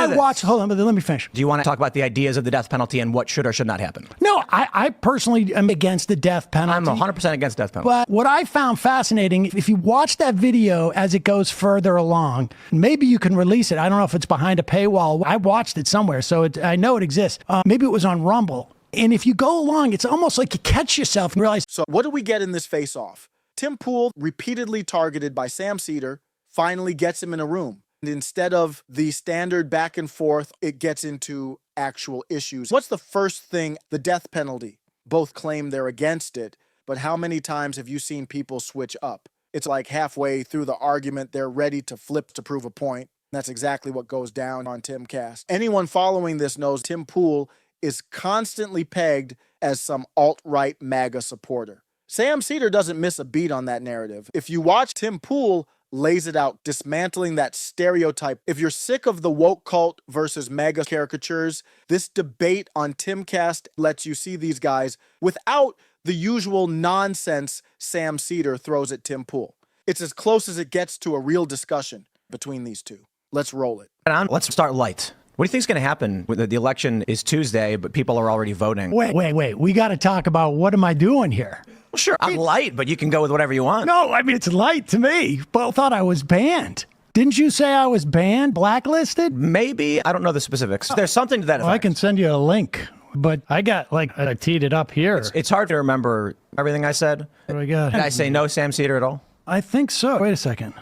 Hold on, but let me finish. Do you want to talk about the ideas of the death penalty and what should or should not happen? No, I personally am against the death penalty. I'm 100% against death penalty. But what I found fascinating, if you watch that video as it goes further along, maybe you can release it. I don't know if it's behind a paywall. I watched it somewhere, so I know it exists. Maybe it was on Rumble. And if you go along, it's almost like you catch yourself and realize. So what do we get in this face-off? Tim Pool, repeatedly targeted by Sam Seder, finally gets him in a room. And instead of the standard back and forth, it gets into actual issues. What's the first thing? The death penalty. Both claim they're against it, but how many times have you seen people switch up? It's like halfway through the argument, they're ready to flip to prove a point. That's exactly what goes down on Timcast. Anyone following this knows Tim Pool is constantly pegged as some alt-right MAGA supporter. Sam Seder doesn't miss a beat on that narrative. If you watch, Tim Pool lays it out, dismantling that stereotype. If you're sick of the woke cult versus MAGA caricatures, this debate on Timcast lets you see these guys without the usual nonsense Sam Seder throws at Tim Pool. It's as close as it gets to a real discussion between these two. Let's roll it. Let's start light. What do you think is going to happen? The election is Tuesday, but people are already voting. Wait. We got to talk about what am I doing here? Well, sure, I'm light, but you can go with whatever you want. No, I mean, it's light to me. But I thought I was banned. Didn't you say I was banned, blacklisted? Maybe. I don't know the specifics. There's something to that effect. Well, I can send you a link. But I got, I teed it up here. It's hard to remember everything I said. What do we got? Did I say no Sam Seder at all? I think so. Wait a second.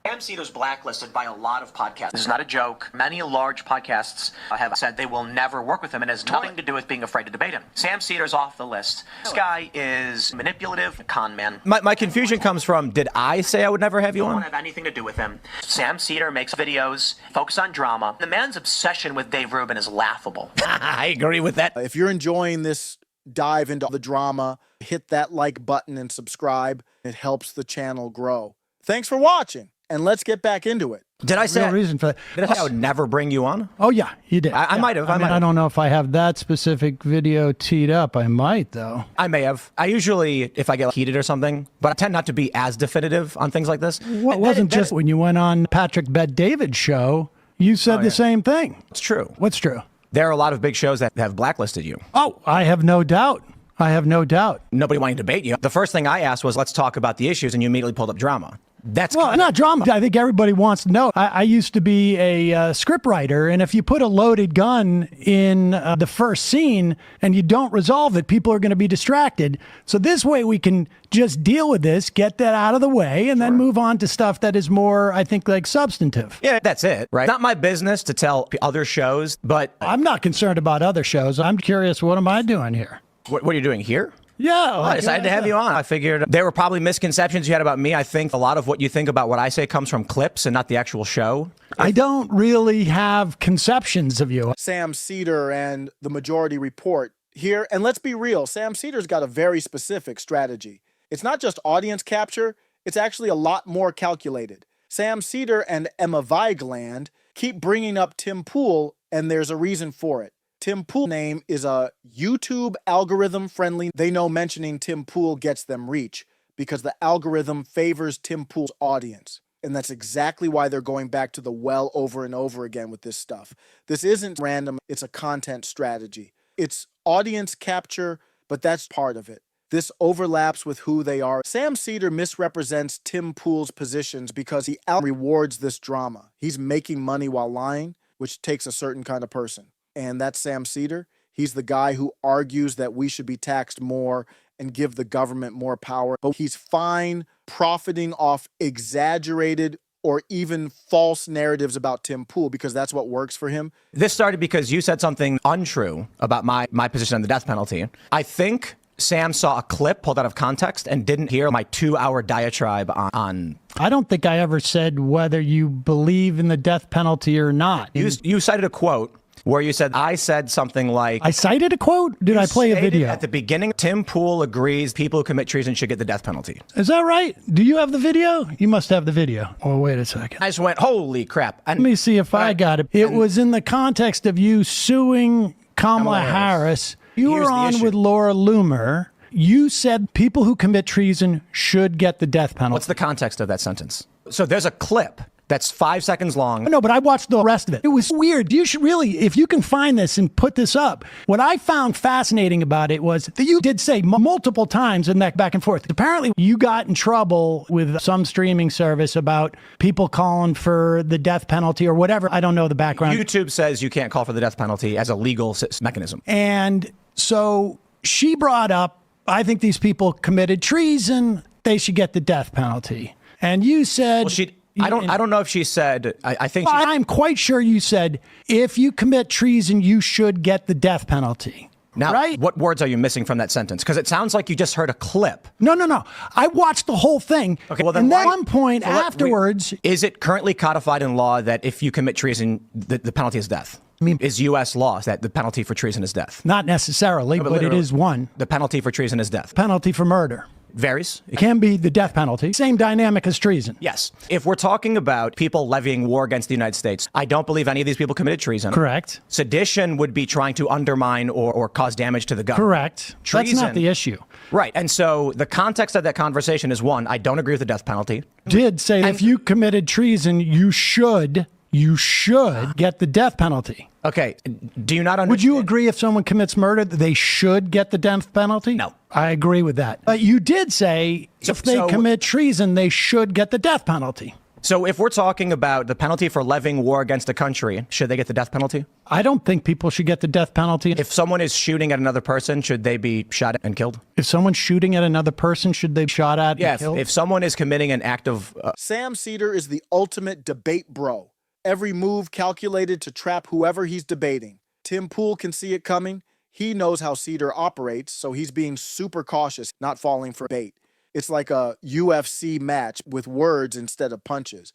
Sam Seder's blacklisted by a lot of podcasts. This is not a joke. Many large podcasts have said they will never work with him and has nothing to do with being afraid to debate him. Sam Seder's off the list. This guy is manipulative, con man. My confusion comes from, did I say I would never have you on? I don't have anything to do with him. Sam Seder makes videos, focus on drama. The man's obsession with Dave Rubin is laughable. I agree with that. If you're enjoying this dive into the drama, hit that like button and subscribe. It helps the channel grow. Thanks for watching. And let's get back into it. Did I say reason for that? Did I say I would never bring you on? Oh yeah, you did. I might have. I don't know if I have that specific video teed up. I might though. I may have. I usually, if I get heated or something, but I tend not to be as definitive on things like this. Well, it wasn't just when you went on Patrick Bet-David's show. You said the same thing. It's true. What's true? There are a lot of big shows that have blacklisted you. Oh, I have no doubt. Nobody wanted to debate you. The first thing I asked was, let's talk about the issues, and you immediately pulled up drama. That's not drama. I think everybody wants to know. I used to be a script writer, and if you put a loaded gun in the first scene and you don't resolve it, people are going to be distracted. So this way we can just deal with this, get that out of the way, and then move on to stuff that is more, I think, like substantive. Yeah, that's it, right? Not my business to tell other shows, but... I'm not concerned about other shows. I'm curious, what am I doing here? What are you doing here? Yeah. I decided to have you on. I figured there were probably misconceptions you had about me. I think a lot of what you think about what I say comes from clips and not the actual show. I don't really have conceptions of you. Sam Seder and the Majority Report here. And let's be real, Sam Seder's got a very specific strategy. It's not just audience capture. It's actually a lot more calculated. Sam Seder and Emma Vigeland keep bringing up Tim Pool, and there's a reason for it. Tim Pool's name is a YouTube algorithm friendly. They know mentioning Tim Pool gets them reach because the algorithm favors Tim Pool's audience. And that's exactly why they're going back to the well over and over again with this stuff. This isn't random. It's a content strategy. It's audience capture, but that's part of it. This overlaps with who they are. Sam Seder misrepresents Tim Pool's positions because he rewards this drama. He's making money while lying, which takes a certain kind of person. And that's Sam Seder. He's the guy who argues that we should be taxed more and give the government more power. But he's fine profiting off exaggerated or even false narratives about Tim Pool because that's what works for him. This started because you said something untrue about my position on the death penalty. I think Sam saw a clip pulled out of context and didn't hear my 2-hour diatribe on... I don't think I ever said whether you believe in the death penalty or not. You cited a quote where you said, I said something like... I cited a quote? Did I play a video? At the beginning, Tim Pool agrees people who commit treason should get the death penalty. Is that right? Do you have the video? You must have the video. Oh, wait a second. I just went, holy crap. Let me see if I got it. It was in the context of you suing Kamala Harris. You were on with Laura Loomer. You said people who commit treason should get the death penalty. What's the context of that sentence? So there's a clip that's 5 seconds long. No, but I watched the rest of it. It was weird. You should really, if you can find this and put this up. What I found fascinating about it was that you did say multiple times in that back and forth. Apparently, you got in trouble with some streaming service about people calling for the death penalty or whatever. I don't know the background. YouTube says you can't call for the death penalty as a legal mechanism. And so she brought up, I think these people committed treason. They should get the death penalty. And you said... Well, I don't know if she said... I think I'm quite sure you said, if you commit treason, you should get the death penalty. Now, right? What words are you missing from that sentence? Because it sounds like you just heard a clip. No. I watched the whole thing. Okay, well, then and at one point afterwards... Is it currently codified in law that if you commit treason, the penalty is death? I mean, is U.S. law that the penalty for treason is death? Not necessarily, but it is one. The penalty for treason is death. Penalty for murder. Varies. It can be the death penalty. Same dynamic as treason. Yes. If we're talking about people levying war against the United States, I don't believe any of these people committed treason. Correct. Sedition would be trying to undermine or cause damage to the government. Correct. Treason, that's not the issue. Right. And so the context of that conversation is, one, I don't agree with the death penalty. Did say if you committed treason, you should get the death penalty. Okay. Do you not understand? Would you agree if someone commits murder, they should get the death penalty? No. I agree with that. But you did say if they commit treason, they should get the death penalty. So if we're talking about the penalty for levying war against a country, should they get the death penalty? I don't think people should get the death penalty. If someone is shooting at another person, should they be shot and killed? If someone's shooting at another person, should they be shot at and killed? If someone is committing an act of... Sam Seder is the ultimate debate bro. Every move calculated to trap whoever he's debating. Tim Pool can see it coming. He knows how Seder operates, so he's being super cautious, not falling for bait. It's like a UFC match with words instead of punches.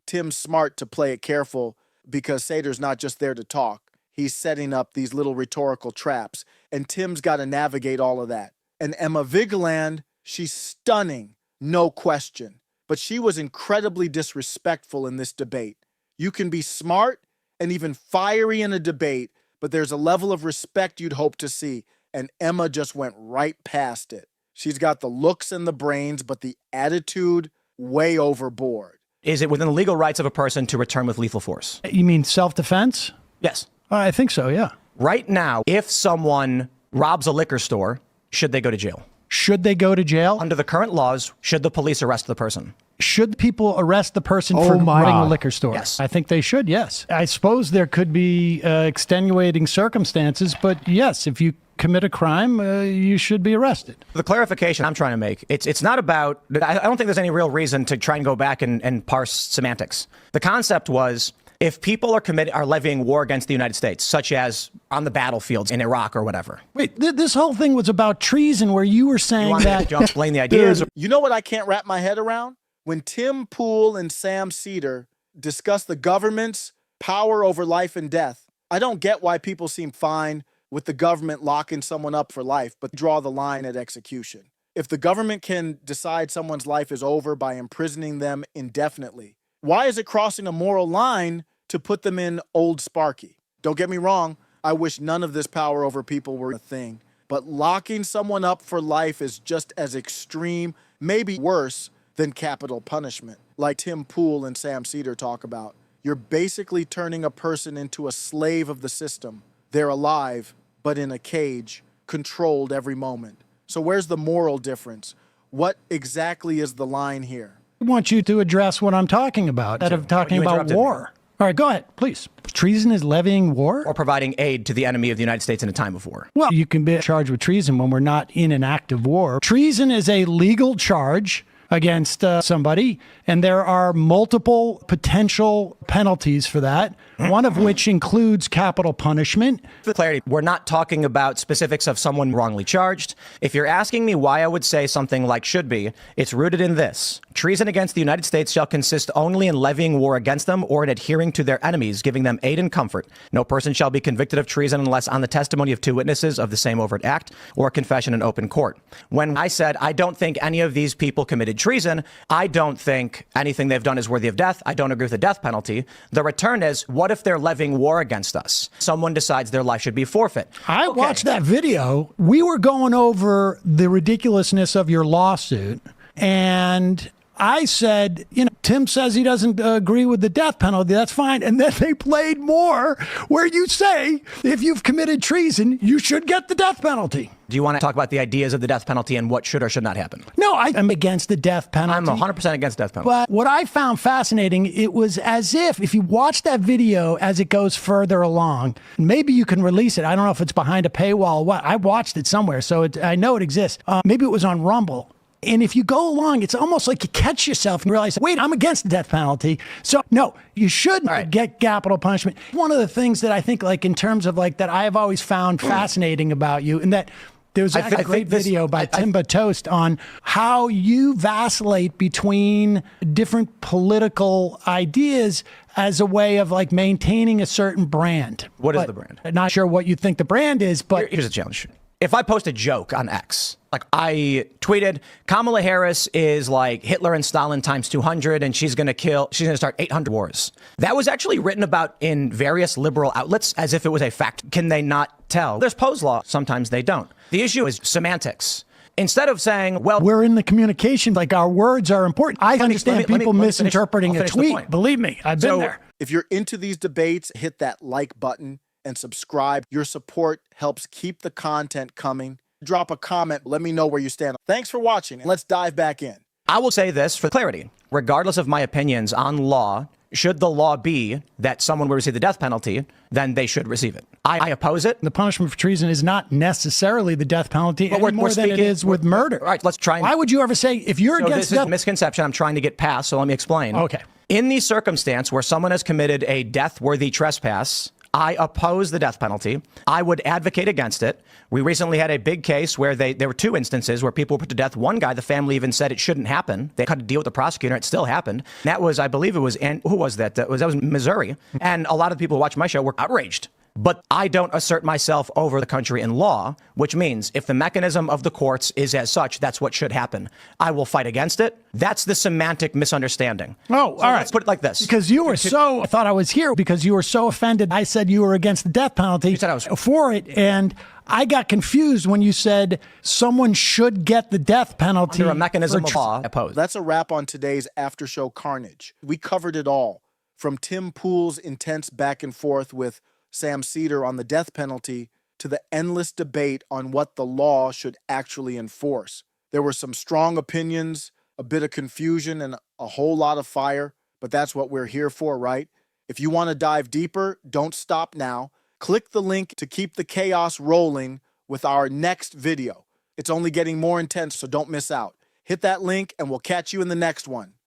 Tim's smart to play it careful because Seder's not just there to talk. He's setting up these little rhetorical traps, and Tim's got to navigate all of that. And Emma Vigeland, she's stunning, no question. But she was incredibly disrespectful in this debate. You can be smart and even fiery in a debate, but there's a level of respect you'd hope to see, and Emma just went right past it. She's got the looks and the brains, but the attitude way overboard. Is it within the legal rights of a person to return with lethal force? You mean self-defense? Yes. I think so, yeah. Right now, if someone robs a liquor store, should they go to jail? Should they go to jail? Under the current laws, should the police arrest the person? Should people arrest the person for running a liquor store? Yes. I think they should, yes. I suppose there could be extenuating circumstances, but yes, if you commit a crime, you should be arrested. The clarification I'm trying to make, it's not about, I don't think there's any real reason to try and go back and parse semantics. The concept was, if people are levying war against the United States, such as on the battlefields in Iraq or whatever. Wait, this whole thing was about treason where you were saying that... Do you explain the ideas? You know what I can't wrap my head around? When Tim Pool and Sam Seder discuss the government's power over life and death, I don't get why people seem fine with the government locking someone up for life, but draw the line at execution. If the government can decide someone's life is over by imprisoning them indefinitely, why is it crossing a moral line to put them in Old Sparky? Don't get me wrong, I wish none of this power over people were a thing, but locking someone up for life is just as extreme, maybe worse, than capital punishment, like Tim Pool and Sam Seder talk about. You're basically turning a person into a slave of the system. They're alive, but in a cage, controlled every moment. So where's the moral difference? What exactly is the line here? I want you to address what I'm talking about, instead of talking about war. All right, go ahead, please. Treason is levying war? Or providing aid to the enemy of the United States in a time of war. Well, you can be charged with treason when we're not in an act of war. Treason is a legal charge against somebody, and there are multiple potential penalties for that, one of which includes capital punishment. For clarity, we're not talking about specifics of someone wrongly charged. If you're asking me why I would say something like should be, it's rooted in this. Treason against the United States shall consist only in levying war against them or in adhering to their enemies, giving them aid and comfort. No person shall be convicted of treason unless on the testimony of two witnesses of the same overt act or confession in open court. When I said I don't think any of these people committed treason, I don't think anything they've done is worthy of death. I don't agree with the death penalty. The return is, what if they're levying war against us? Someone decides their life should be forfeit. I watched that video. We were going over the ridiculousness of your lawsuit, and I said, Tim says he doesn't agree with the death penalty. That's fine. And then they played more where you say, if you've committed treason, you should get the death penalty. Do you want to talk about the ideas of the death penalty and what should or should not happen? No, I am against the death penalty. I'm 100% against death penalty. But what I found fascinating, it was as if you watch that video as it goes further along, maybe you can release it. I don't know if it's behind a paywall or what. I watched it somewhere, so I know it exists. Maybe it was on Rumble. And if you go along, it's almost like you catch yourself and realize, wait, I'm against the death penalty. So no, you should get capital punishment. One of the things that I think, like in terms of like that I have always found fascinating about you, and that there's a great video by Timba Toast on how you vacillate between different political ideas as a way of like maintaining a certain brand. What is the brand? I'm not sure what you think the brand is, but here's a challenge. If I post a joke on X, like I tweeted, Kamala Harris is like Hitler and Stalin times 200, and she's going to start 800 wars. That was actually written about in various liberal outlets as if it was a fact. Can they not tell? There's Poe's law. Sometimes they don't. The issue is semantics. Instead of saying, well, we're in the communication, like our words are important. I understand people misinterpreting a tweet. Believe me, I've been there. If you're into these debates, hit that like button and subscribe. Your support helps keep the content coming. Drop a comment. Let me know where you stand. Thanks for watching, and let's dive back in. I will say this for clarity. Regardless of my opinions on law, should the law be that someone will receive the death penalty, then they should receive it. I oppose it. The punishment for treason is not necessarily the death penalty any more than it is with murder. All right, let's try. Why would you ever say, if you're against this is a misconception I'm trying to get past, so let me explain. Okay. In the circumstance where someone has committed a death-worthy trespass, I oppose the death penalty. I would advocate against it. We recently had a big case where there were two instances where people were put to death. One guy, the family even said it shouldn't happen. They had to deal with the prosecutor. It still happened. That was, I believe it was, and who was that? That was Missouri. And a lot of the people who watch my show were outraged. But I don't assert myself over the country in law, which means if the mechanism of the courts is as such, that's what should happen. I will fight against it. That's the semantic misunderstanding. Oh, all right. Let's put it like this. Because you were I thought I was here because you were so offended. I said you were against the death penalty. You said I was for it. And I got confused when you said someone should get the death penalty. Under a mechanism of law. Opposed. That's a wrap on today's After Show Carnage. We covered it all, from Tim Pool's intense back and forth with Sam Seder on the death penalty to the endless debate on what the law should actually enforce. There were some strong opinions, a bit of confusion, and a whole lot of fire, but that's what we're here for, right? If you want to dive deeper, don't stop now. Click the link to keep the chaos rolling with our next video. It's only getting more intense, so don't miss out. Hit that link and we'll catch you in the next one.